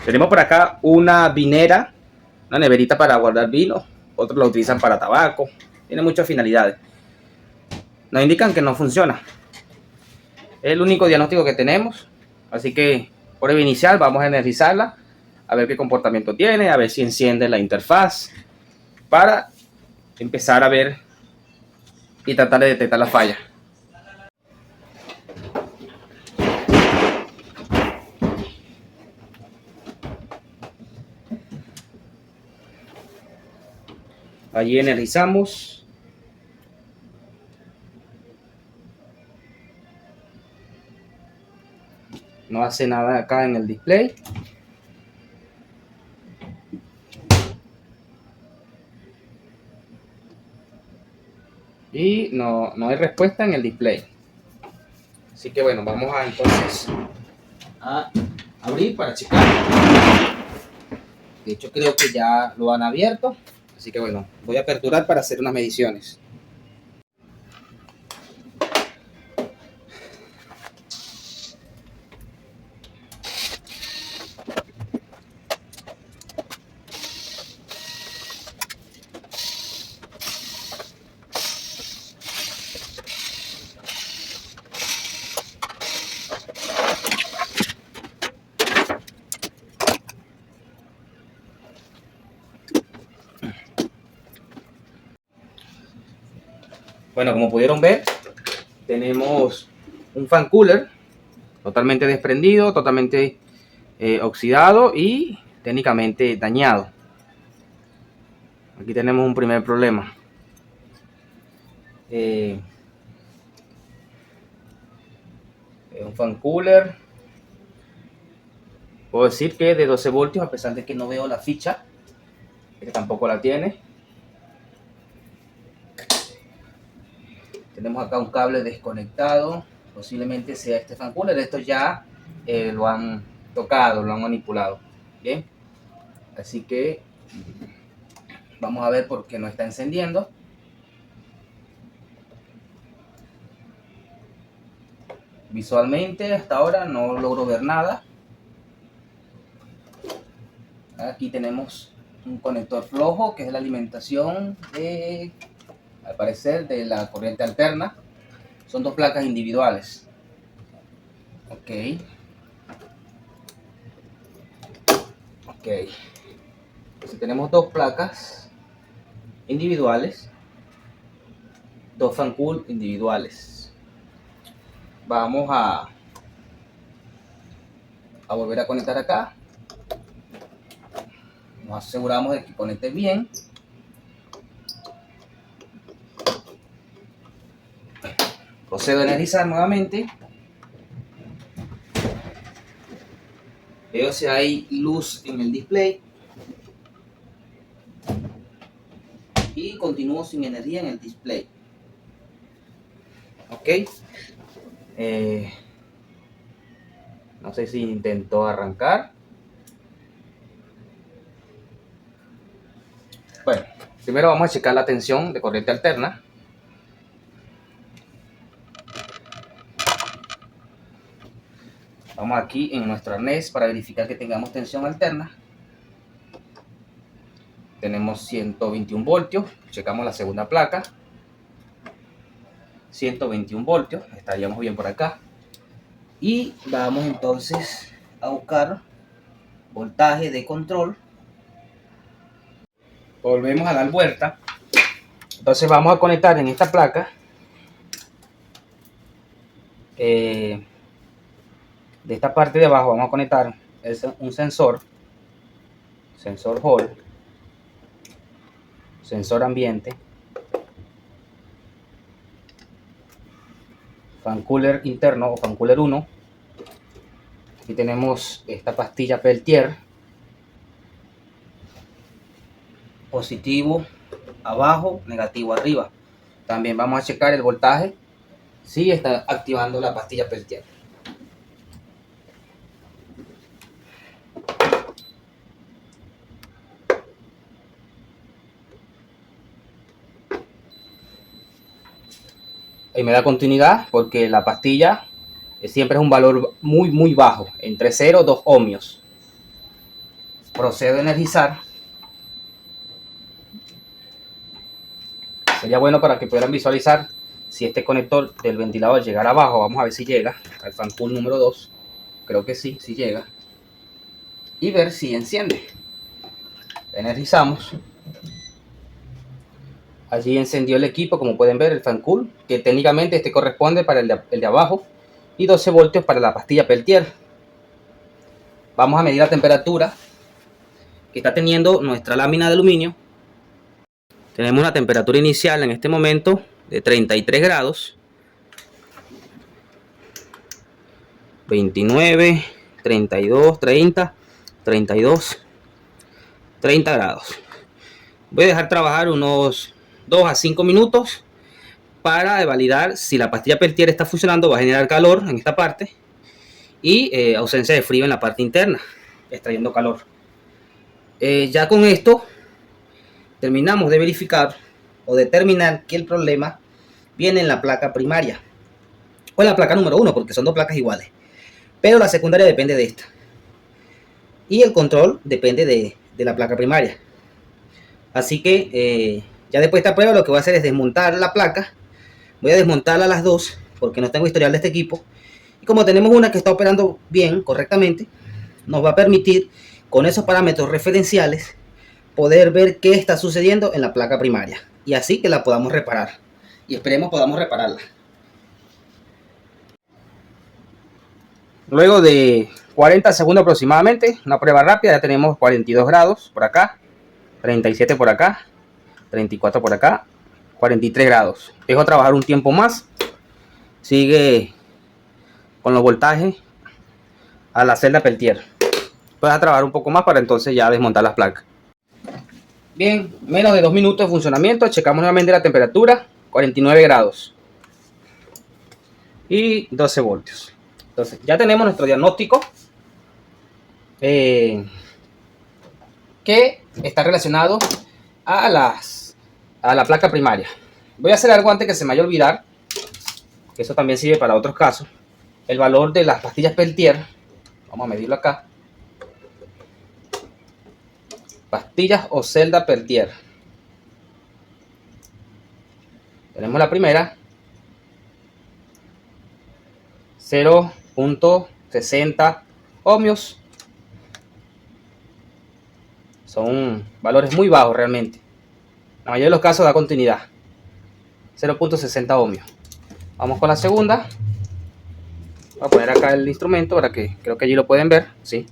Tenemos por acá una vinera, una neverita para guardar vino. Otros la utilizan para tabaco. Tiene muchas finalidades. Nos indican que no funciona. Es el único diagnóstico que tenemos. Así que, prueba inicial, vamos a energizarla. A ver qué comportamiento tiene. A ver si enciende la interfaz. Para empezar a ver y tratar de detectar la falla. Allí energizamos. No hace nada acá en el display. Y no hay respuesta en el display. Así que bueno, vamos a entonces a abrir para checar. De hecho creo que ya lo han abierto. Así que bueno, voy a aperturar para hacer unas mediciones. Bueno, como pudieron ver, tenemos un fan cooler totalmente desprendido, totalmente oxidado y técnicamente dañado. Aquí tenemos un primer problema. Es un fan cooler. Puedo decir que de 12 voltios, a pesar de que no veo la ficha, que tampoco la tiene. Tenemos acá un cable desconectado, posiblemente sea este fan cooler. Esto ya lo han tocado, lo han manipulado. Bien, así que vamos a ver por qué no está encendiendo. Visualmente hasta ahora no logro ver nada. Aquí tenemos un conector flojo que es la alimentación de, al parecer, de la corriente alterna. Son dos placas individuales. Ok. Entonces tenemos dos placas individuales, dos fan cool individuales. Vamos a volver a conectar acá. Nos aseguramos de que conecte bien. Procedo a energizar nuevamente. Veo si hay luz en el display. Y continúo sin energía en el display. Ok. No sé si intentó arrancar. Bueno, primero vamos a checar la tensión de corriente alterna. Vamos aquí en nuestro arnés para verificar que tengamos tensión alterna. Tenemos 121 voltios. Checamos la segunda placa. 121 voltios. Estaríamos bien por acá. Y vamos entonces a buscar voltaje de control. Volvemos a dar vuelta. Entonces vamos a conectar en esta placa de esta parte de abajo. Vamos a conectar un sensor Hall, sensor ambiente, fan cooler interno o fan cooler 1. Aquí tenemos esta pastilla Peltier, positivo abajo, negativo arriba. También vamos a checar el voltaje si está activando la pastilla Peltier. Y me da continuidad porque la pastilla siempre es un valor muy bajo, entre 0 y 2 ohmios. procedo a energizar. Sería bueno para que pudieran visualizar si este conector del ventilador llegara abajo. Vamos a ver si llega al fan cool número 2. Creo que sí, sí llega. Y ver si enciende. Energizamos. Allí encendió el equipo, como pueden ver, el fan cool, que técnicamente este corresponde para el de abajo, y 12 voltios para la pastilla Peltier. Vamos a medir la temperatura que está teniendo nuestra lámina de aluminio. Tenemos una temperatura inicial en este momento de 33 grados. 29, 32, 30, 32, 30 grados. Voy a dejar trabajar unos 2 a 5 minutos para validar si la pastilla Peltier está funcionando. Va a generar calor en esta parte y ausencia de frío en la parte interna, extrayendo calor. Ya con esto terminamos de verificar o determinar que el problema viene en la placa primaria o en la placa número 1, porque son dos placas iguales, pero la secundaria depende de esta y el control depende de la placa primaria. Así que ya después de esta prueba lo que voy a hacer es desmontar la placa. Voy a desmontarla a las dos porque no tengo historial de este equipo, y como tenemos una que está operando bien, correctamente, nos va a permitir con esos parámetros referenciales poder ver qué está sucediendo en la placa primaria, y así que la podamos reparar, y esperemos podamos repararla. Luego de 40 segundos aproximadamente, una prueba rápida, ya tenemos 42 grados por acá, 37 por acá, 34 por acá, 43 grados. Dejo trabajar un tiempo más. Sigue con los voltajes a la celda Peltier. Voy a trabajar un poco más para entonces ya desmontar las placas. Bien, menos de 2 minutos de funcionamiento. Checamos nuevamente la temperatura, 49 grados y 12 voltios. Entonces ya tenemos nuestro diagnóstico que está relacionado a la placa primaria. Voy a hacer algo antes que se me vaya a olvidar, que eso también sirve para otros casos. El valor de las pastillas Peltier, vamos a medirlo acá. Pastillas o celda Peltier. Tenemos la primera, 0.60 ohmios. Son valores muy bajos realmente. La mayoría de los casos da continuidad. 0.60 ohmios. Vamos con la segunda. Voy a poner acá el instrumento para que creo que allí lo pueden ver. ¿Sí?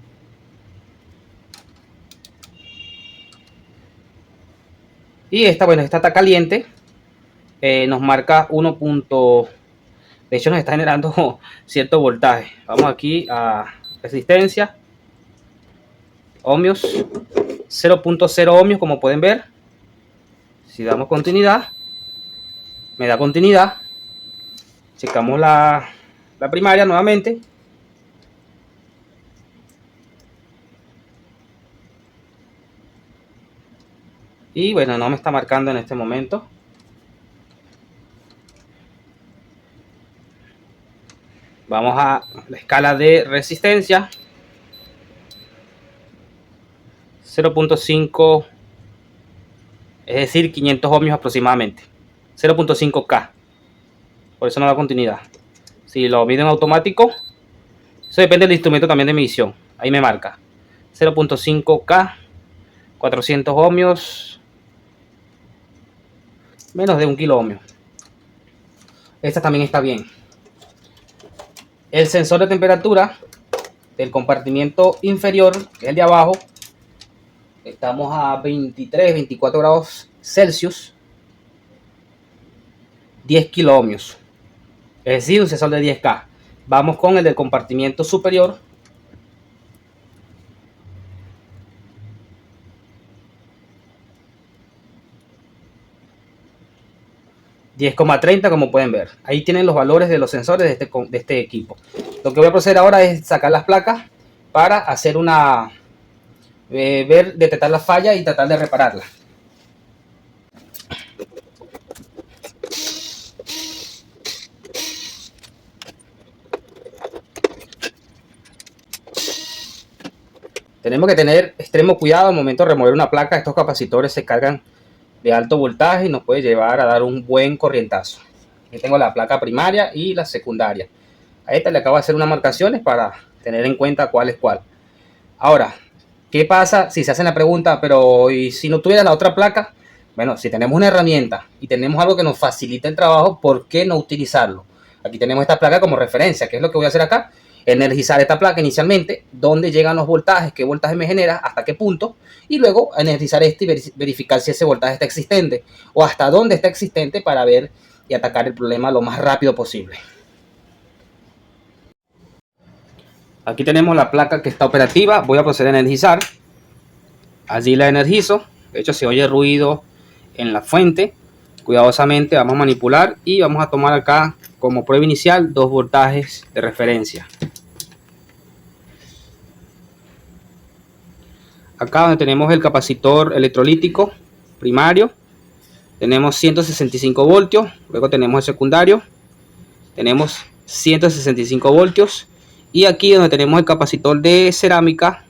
Y esta, bueno, esta está caliente. Nos marca 1. De hecho, nos está generando cierto voltaje. Vamos aquí a resistencia. Ohmios. 0.0 ohmios, como pueden ver. Si damos continuidad, me da continuidad. Checamos la primaria nuevamente. Y bueno, no me está marcando en este momento. Vamos a la escala de resistencia. 0.5, es decir, 500 ohmios aproximadamente. 0.5K. Por eso no da continuidad. Si lo mido en automático, eso depende del instrumento también de medición. Ahí me marca 0.5K, 400 ohmios, menos de 1 kilo ohmio. Esta también está bien. El sensor de temperatura del compartimiento inferior, que es el de abajo, estamos a 23, 24 grados Celsius, 10 kilo ohmios. Es decir, un sensor de 10K. Vamos con el del compartimiento superior. $10,30, como pueden ver. Ahí tienen los valores de los sensores de este equipo. Lo que voy a proceder ahora es sacar las placas para hacer detectar la falla y tratar de repararla. Tenemos que tener extremo cuidado al momento de remover una placa. Estos capacitores se cargan de alto voltaje y nos puede llevar a dar un buen corrientazo. Aquí tengo la placa primaria y la secundaria. A esta le acabo de hacer unas marcaciones para tener en cuenta cuál es cuál. Ahora, ¿qué pasa si se hacen la pregunta, pero ¿y si no tuviera la otra placa? Bueno, si tenemos una herramienta y tenemos algo que nos facilita el trabajo, ¿por qué no utilizarlo? Aquí tenemos esta placa como referencia. ¿Qué es lo que voy a hacer acá? Energizar esta placa inicialmente, dónde llegan los voltajes, qué voltaje me genera, hasta qué punto, y luego energizar este y verificar si ese voltaje está existente o hasta dónde está existente para ver y atacar el problema lo más rápido posible. Aquí tenemos la placa que está operativa. Voy a proceder a energizar. Allí la energizo. De hecho, se oye ruido en la fuente. Cuidadosamente vamos a manipular y vamos a tomar acá como prueba inicial 2 voltajes de referencia. Acá donde tenemos el capacitor electrolítico primario, tenemos 165 voltios. Luego tenemos el secundario, tenemos 165 voltios. Y aquí donde tenemos el capacitor de cerámica,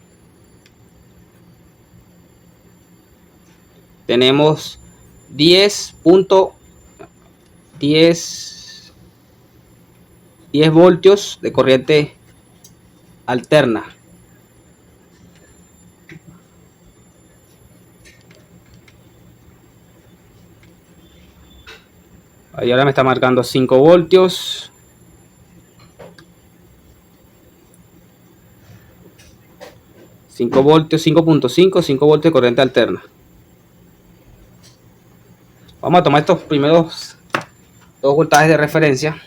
tenemos 10 voltios de corriente alterna. Ahí ahora me está marcando 5 voltios. 5 voltios, 5.5, 5 voltios de corriente alterna. Vamos a tomar estos primeros 2 voltajes de referencia.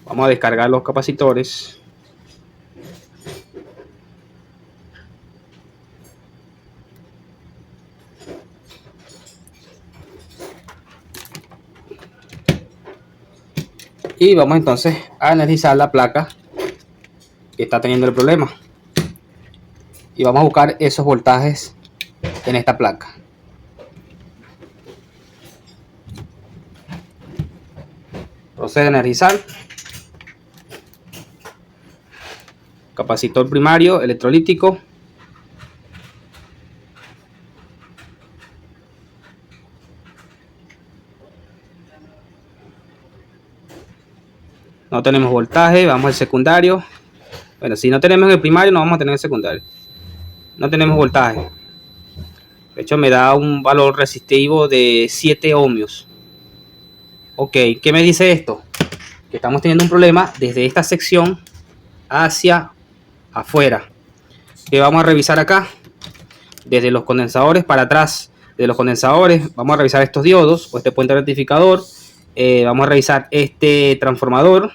Vamos a descargar los capacitores. Y vamos entonces a energizar la placa que está teniendo el problema. Y vamos a buscar esos voltajes en esta placa. Procede a energizar. Capacitor primario electrolítico. No tenemos voltaje, vamos al secundario. Bueno, si no tenemos el primario, no vamos a tener el secundario. No tenemos voltaje. De hecho, me da un valor resistivo de 7 ohmios. Ok, ¿qué me dice esto? Que estamos teniendo un problema desde esta sección hacia afuera. Que vamos a revisar acá. Desde los condensadores para atrás. De los condensadores, vamos a revisar estos diodos o este puente rectificador. Vamos a revisar este transformador.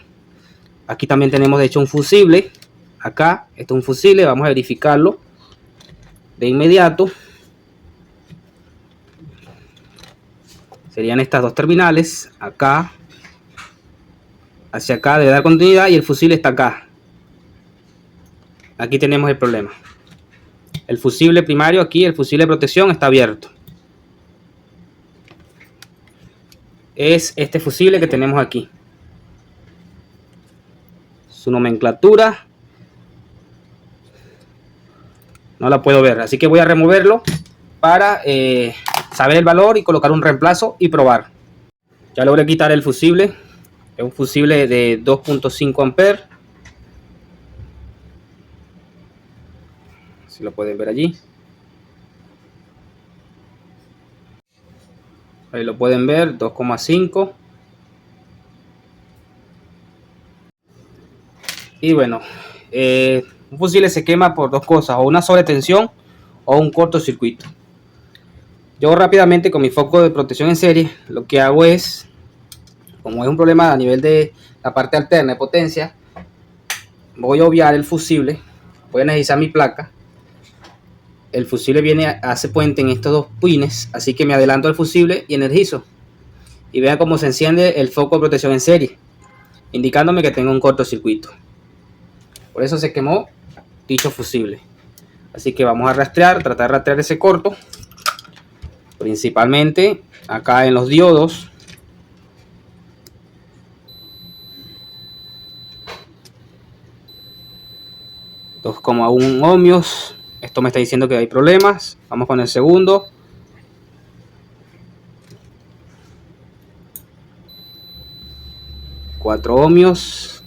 Aquí también tenemos de hecho un fusible. Acá, esto es un fusible, vamos a verificarlo de inmediato. Serían estas dos terminales, acá, hacia acá debe dar continuidad y el fusible está acá. Aquí tenemos el problema. El fusible primario aquí, el fusible de protección está abierto. Es este fusible que tenemos aquí. Su nomenclatura no la puedo ver, así que voy a removerlo para saber el valor y colocar un reemplazo y probar. Ya logré quitar el fusible. Es un fusible de 2.5 amperes. Si lo pueden ver allí. Ahí lo pueden ver, 2,5. Y bueno, un fusible se quema por dos cosas, o una sobretensión o un cortocircuito. Yo rápidamente con mi foco de protección en serie, lo que hago es, como es un problema a nivel de la parte alterna de potencia, voy a obviar el fusible, voy a energizar mi placa. El fusible hace puente en estos dos pines, así que me adelanto al fusible y energizo. Y vean cómo se enciende el foco de protección en serie, indicándome que tengo un cortocircuito. Por eso se quemó dicho fusible. Así que vamos a rastrear, tratar de rastrear ese corto. Principalmente acá en los diodos. 2,1 ohmios. Esto me está diciendo que hay problemas. Vamos con el segundo. Cuatro ohmios.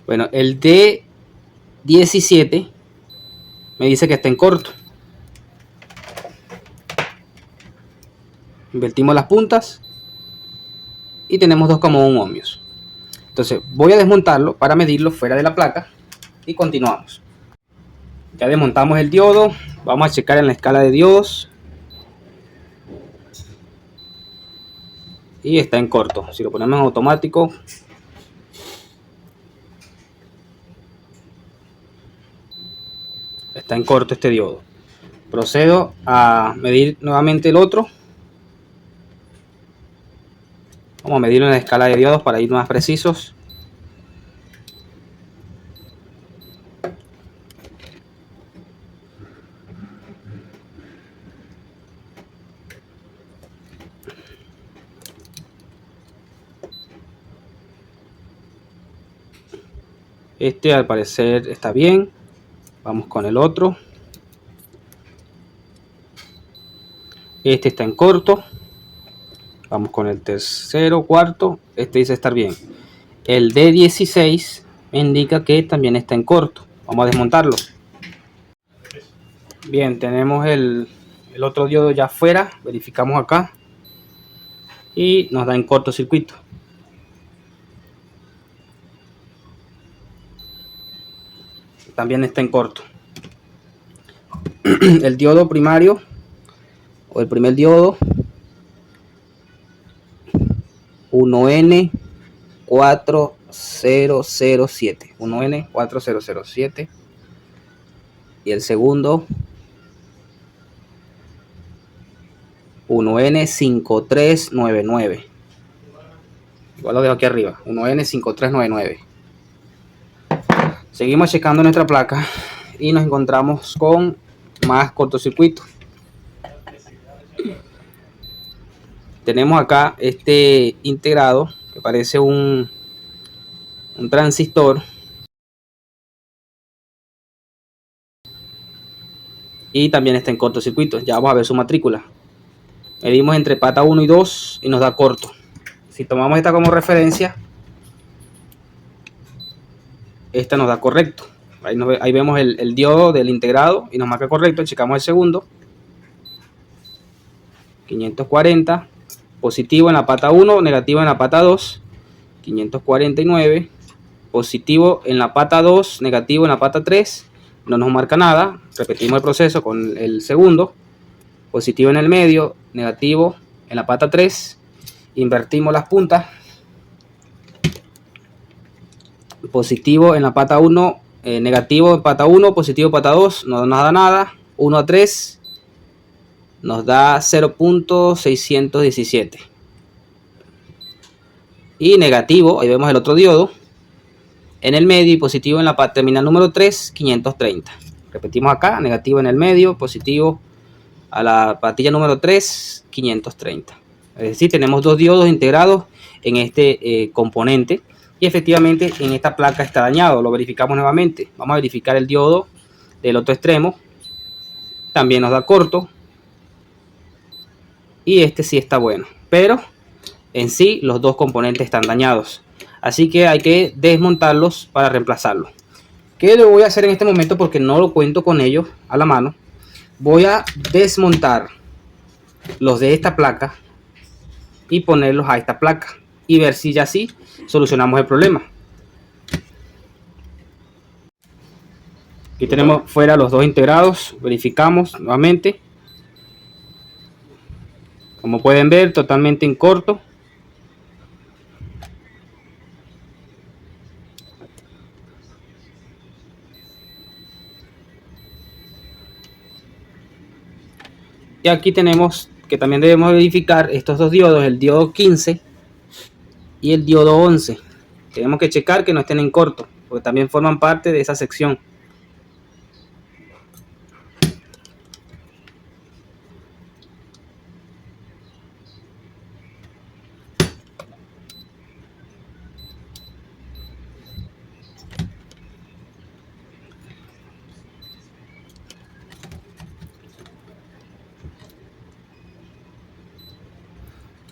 Bueno, el D17 me dice que está en corto. Invertimos las puntas y tenemos 2,1 ohmios. Entonces voy a desmontarlo para medirlo fuera de la placa y continuamos. Ya desmontamos el diodo. Vamos a checar en la escala de diodos y está en corto. Si lo ponemos en automático, está en corto este diodo. Procedo a medir nuevamente el otro. Vamos a medirlo en la escala de diodos para ir más precisos. Este al parecer está bien. Vamos con el otro. Este está en corto. Vamos con el tercero, cuarto. Este dice estar bien. El D16 me indica que también está en corto. Vamos a desmontarlo. Bien, tenemos el otro diodo ya afuera. Verificamos acá y nos da en cortocircuito. También está en corto. El diodo primario o el primer diodo 1N4007, 1N4007, y el segundo 1N5399. Igual lo dejo aquí arriba, 1N5399. Seguimos checando nuestra placa y nos encontramos con más cortocircuito. Tenemos acá este integrado que parece un transistor y también está en cortocircuito. Ya vamos a ver su matrícula. Medimos entre pata 1 y 2 y nos da corto. Si tomamos esta como referencia, esta nos da correcto. Ahí vemos el diodo del integrado y nos marca correcto. Checamos el segundo. 540, positivo en la pata 1, negativo en la pata 2. 549, positivo en la pata 2, negativo en la pata 3. No nos marca nada. Repetimos el proceso con el segundo. Positivo en el medio, negativo en la pata 3. Invertimos las puntas. Positivo en la pata 1, negativo en pata 1, positivo en pata 2, no nos da nada. 1 a 3 nos da 0.617. Y negativo, ahí vemos el otro diodo en el medio y positivo en la terminal número 3, 530. Repetimos acá, negativo en el medio, positivo a la patilla número 3, 530. Es decir, tenemos dos diodos integrados en este componente. Y efectivamente en esta placa está dañado. Lo verificamos nuevamente. Vamos a verificar el diodo del otro extremo. También nos da corto. Y este sí está bueno. Pero en sí los dos componentes están dañados. Así que hay que desmontarlos para reemplazarlos. ¿Qué le voy a hacer en este momento? Porque no lo cuento con ellos a la mano. Voy a desmontar los de esta placa y ponerlos a esta placa. Y ver si ya sí solucionamos el problema. Aquí tenemos fuera los dos integrados. Verificamos nuevamente. Como pueden ver, totalmente en corto. Y aquí tenemos que también debemos verificar estos dos diodos, el diodo 15 y el diodo 11. Tenemos que checar que no estén en corto, porque también forman parte de esa sección.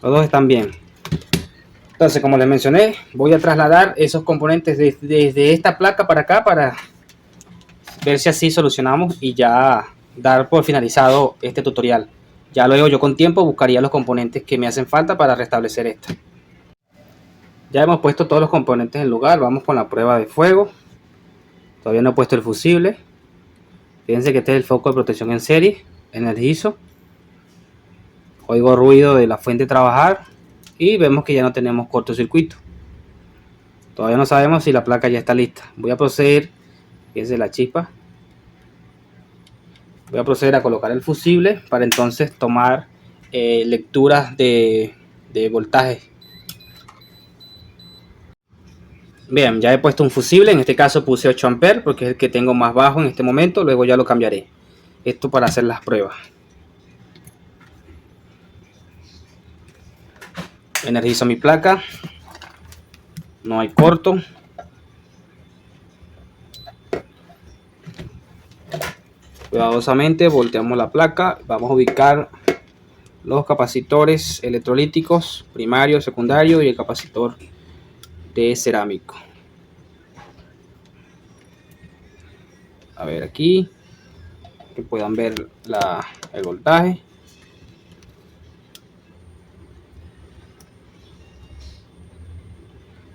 Los dos están bien. Entonces, como les mencioné, voy a trasladar esos componentes desde esta placa para acá para ver si así solucionamos y ya dar por finalizado este tutorial. Ya luego yo con tiempo buscaría los componentes que me hacen falta para restablecer esto. Ya hemos puesto todos los componentes en lugar. Vamos con la prueba de fuego. Todavía no he puesto el fusible. Fíjense que este es el foco de protección en serie. Energizo. Oigo ruido de la fuente trabajar. Y vemos que ya no tenemos cortocircuito. Todavía no sabemos si la placa ya está lista. Voy a proceder. Fíjense la chispa. Voy a proceder a colocar el fusible para entonces tomar lecturas de voltaje. Bien, ya he puesto un fusible, en este caso puse 8 amperes porque es el que tengo más bajo en este momento, luego ya lo cambiaré. Esto para hacer las pruebas. Energizo mi placa, no hay corto. Cuidadosamente volteamos la placa, vamos a ubicar los capacitores electrolíticos, primario, secundario y el capacitor de cerámico. A ver aquí, que puedan ver el voltaje.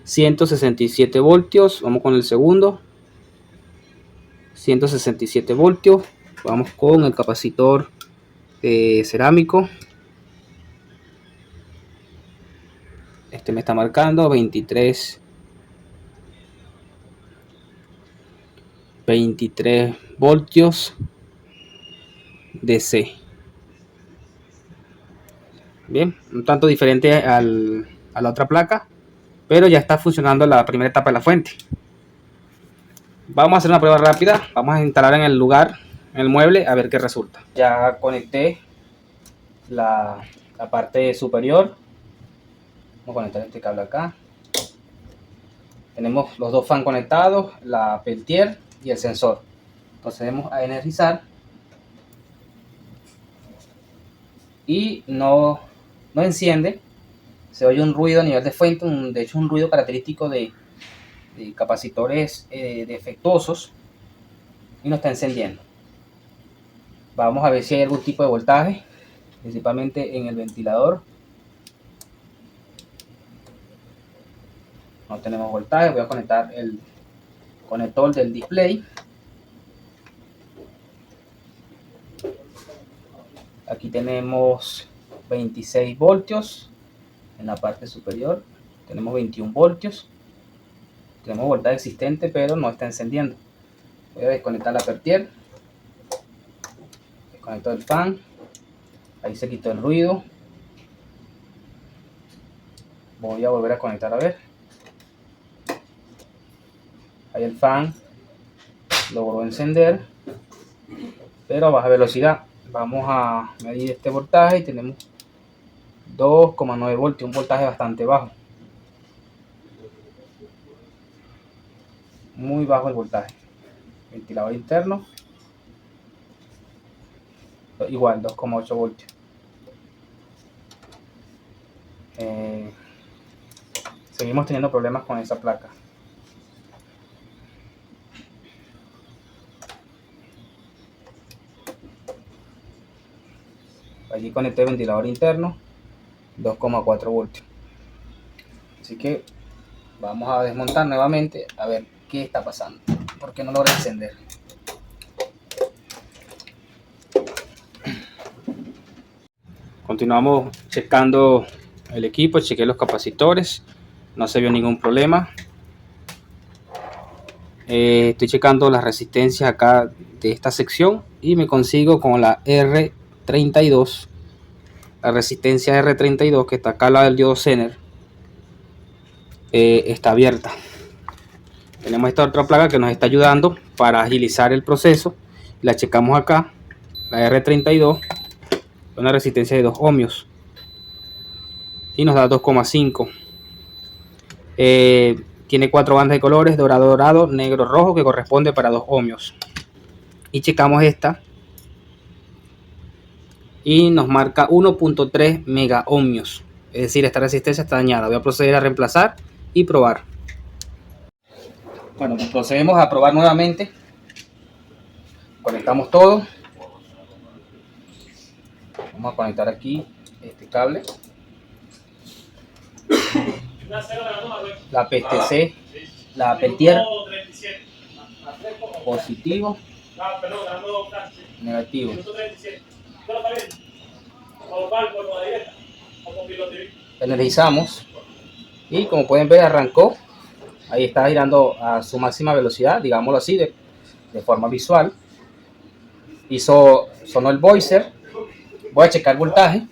$167 voltios, vamos con el segundo. 167 voltios, vamos con el capacitor cerámico. Este me está marcando 23 voltios DC. Bien, un tanto diferente a la otra placa, pero ya está funcionando la primera etapa de la fuente. Vamos a hacer una prueba rápida. Vamos a instalar en el lugar, en el mueble, a ver qué resulta. Ya conecté la parte superior. Vamos a conectar este cable acá. Tenemos los dos fans conectados, la Peltier y el sensor. Procedemos a energizar. Y no enciende. Se oye un ruido a nivel de fuente, de hecho un ruido característico de capacitores defectuosos, y no está encendiendo. Vamos a ver si hay algún tipo de voltaje, principalmente en el ventilador. No tenemos voltaje. Voy a conectar el conector del display. Aquí tenemos 26 voltios en la parte superior, tenemos 21 voltios. Tenemos voltaje existente, pero no está encendiendo. Voy a desconectar la Peltier. Desconecto el fan. Ahí se quitó el ruido. Voy a volver a conectar a ver. Ahí el fan logró encender, pero a baja velocidad. Vamos a medir este voltaje y tenemos 2,9 voltios, un voltaje bastante bajo. Muy bajo el voltaje. Ventilador interno, igual 2,8 voltios. Seguimos teniendo problemas con esa placa. Allí conecté el ventilador interno, 2,4 voltios. Así que vamos a desmontar nuevamente a ver qué está pasando, porque no logra encender. Continuamos checando el equipo, chequé los capacitores, no se vio ningún problema. Estoy checando las resistencias acá de esta sección y me consigo con la R32, la resistencia R32 que está acá, la del diodo Zener, está abierta. Tenemos esta otra placa que nos está ayudando para agilizar el proceso. La checamos acá, la R32, una resistencia de 2 ohmios y nos da 2,5. Tiene 4 bandas de colores, dorado, dorado, negro, rojo, que corresponde para 2 ohmios. Y checamos esta y nos marca 1.3 mega ohmios. es decir, esta resistencia está dañada. Voy a proceder a reemplazar y probar. Bueno, pues procedemos a probar nuevamente. Conectamos todo. Vamos a conectar aquí este cable. La PTC, la Peltier, positivo, negativo. Energizamos y como pueden ver arrancó. Ahí está girando a su máxima velocidad, digámoslo así, de forma visual. Sonó el voicer. Voy a checar el voltaje.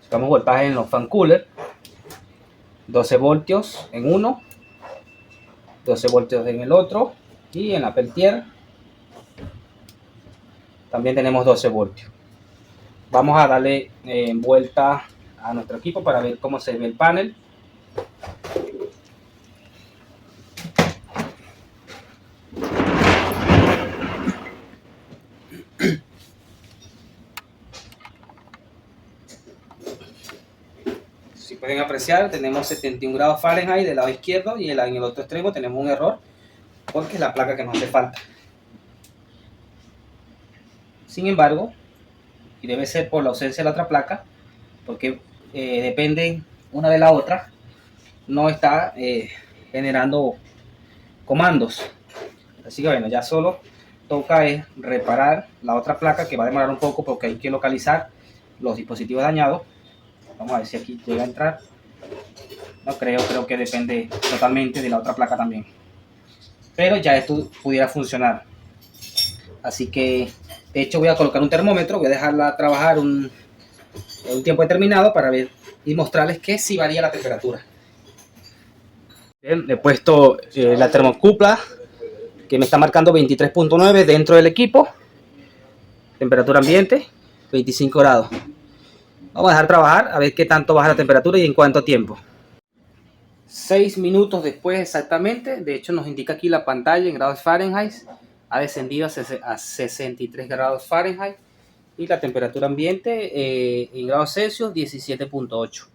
Checamos voltaje en los fan cooler. 12 voltios en uno, 12 voltios en el otro, y en la Peltier también tenemos 12 voltios. Vamos a darle vuelta a nuestro equipo para ver cómo se ve el panel. Si pueden apreciar, tenemos 71 grados Fahrenheit del lado izquierdo y en el otro extremo tenemos un error porque es la placa que nos hace falta. Sin embargo, y debe ser por la ausencia de la otra placa, porque depende una de la otra, no está generando comandos. Así que bueno, ya solo toca es reparar la otra placa, que va a demorar un poco porque hay que localizar los dispositivos dañados. Vamos a ver si aquí llega a entrar. No creo que depende totalmente de la otra placa también. Pero ya esto pudiera funcionar. Así que, de hecho, voy a colocar un termómetro, voy a dejarla trabajar un tiempo determinado para ver y mostrarles que sí varía la temperatura. Bien, le he puesto la termocupla que me está marcando 23.9 dentro del equipo. Temperatura ambiente, 25 grados. Vamos a dejar trabajar a ver qué tanto baja la temperatura y en cuánto tiempo. 6 minutos después exactamente, de hecho nos indica aquí la pantalla en grados Fahrenheit, ha descendido a 63 grados Fahrenheit y la temperatura ambiente en grados Celsius 17.8.